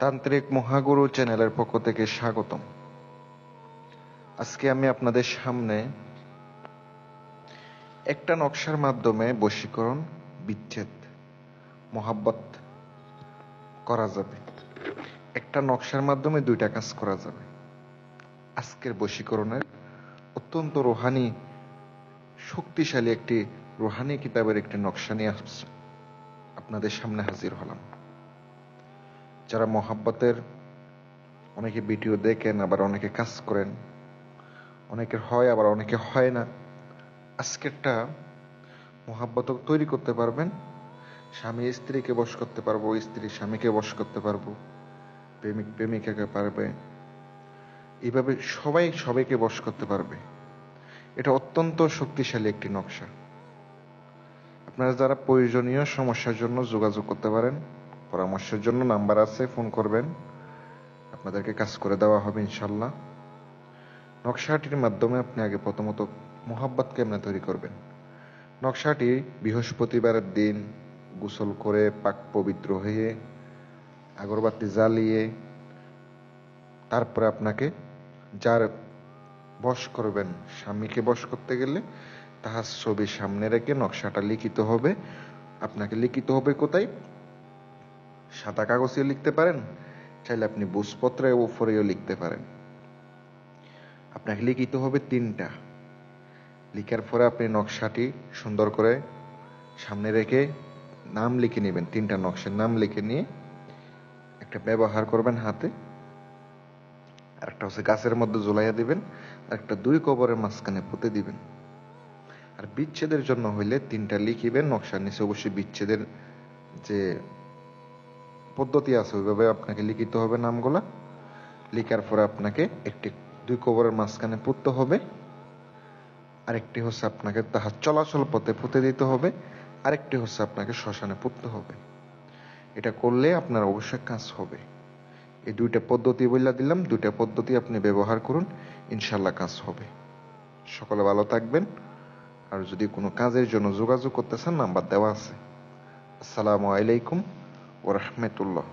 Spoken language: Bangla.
তান্ত্রিক মহাগুরু চ্যানেলের পক্ষ থেকে স্বাগতম। আজকে আমি আপনাদের সামনে একটা নকশার মাধ্যমে বশীকরণ, বিচ্ছেদ, মোহাব্বত করা যাবে। একটা নকশার মাধ্যমে দুইটা কাজ করা যাবে। আজকের বশীকরণের অত্যন্ত রোহানি, শক্তিশালী একটি রোহানি কিতাবের একটি নকশা নিয়ে আপনাদের সামনে হাজির হলাম। যারা মোহাব্বতের অনেকে ভিডিও দেখেন, আবার অনেকে কাজ করেন, অনেকের হয় আবার অনেকে হয় না। আজকেরটা মোহাব্বত তৈরি করতে পারবেন, স্বামী স্ত্রীকে বশ করতে পারবো, স্ত্রী স্বামীকে বশ করতে পারবো, প্রেমিক প্রেমিকাকে পারবে, এইভাবে সবাই সবাইকে বশ করতে পারবে। এটা অত্যন্ত শক্তিশালী একটি নকশা। আপনারা যারা প্রয়োজনীয় সমস্যার জন্য যোগাযোগ করতে পারেন, পরামর্শের জন্য নাম্বার আছে, ফোন করবেন, আপনাদেরকে কাজ করে দেওয়া হবে ইনশাল্লাহ। নকশাটির মাধ্যমে আপনি আগে প্রথমত মোহাব্বত কেমনে তৈরি করবেন। নকশাটি বৃহস্পতিবারের দিন গোসল করে পাক পবিত্র হয়ে আগরবাতি জ্বালিয়ে তারপরে আপনাকে যার বশ করবেন, স্বামীকে বশ করতে গেলে তাহার ছবি সামনে রেখে নকশাটা লিখিত হবে। আপনাকে লিখিত হবে কোথায়? সাদা কাগজেও লিখতে পারেন, চাইলে আপনি বুঝপত্রের উপরেও লিখতে পারেন। আপনাকে লিখিত হবে 3টা। লিখার পরে আপনি নকশাটি সুন্দর করে সামনে রেখে নাম লিখে নেবেন। 3টা নকশার নাম লিখে নিয়ে একটা ব্যবহার করবেন হাতে, আর একটা হচ্ছে গাছের মধ্যে ঝুলাইয়া দিবেন, আর একটা 2 কবরের মাঝখানে পুঁতে দিবেন। আর বিচ্ছেদের জন্য হইলে 3টা লিখিবেন, নকশার নিচে অবশ্যই বিচ্ছেদের যে পদ্ধতি আছে ওইভাবে আপনাকে লিখিতে হবে নামগুলা। লিখার পরে আপনাকে একটি 2 কবরের মাঝখানে পুঁততে হবে, আরেকটি হচ্ছে আপনাকে তাহার চলাচল পথে পুঁতে দিতে হবে, আরেকটি হচ্ছে আপনাকে শ্মশানে পুঁততে হবে। এটা করলে আপনার অবশ্যই কাজ হবে। এই 2টা পদ্ধতি বলে দিলাম, 2টা পদ্ধতি আপনি ব্যবহার করুন, ইনশাল্লাহ কাজ হবে। সকলে ভালো থাকবেন। আর যদি কোনো কাজের জন্য যোগাযোগ করতে চান, নাম্বার দেওয়া আছে। আসসালামু আলাইকুম ওয়া রাহমাতুল্লাহ।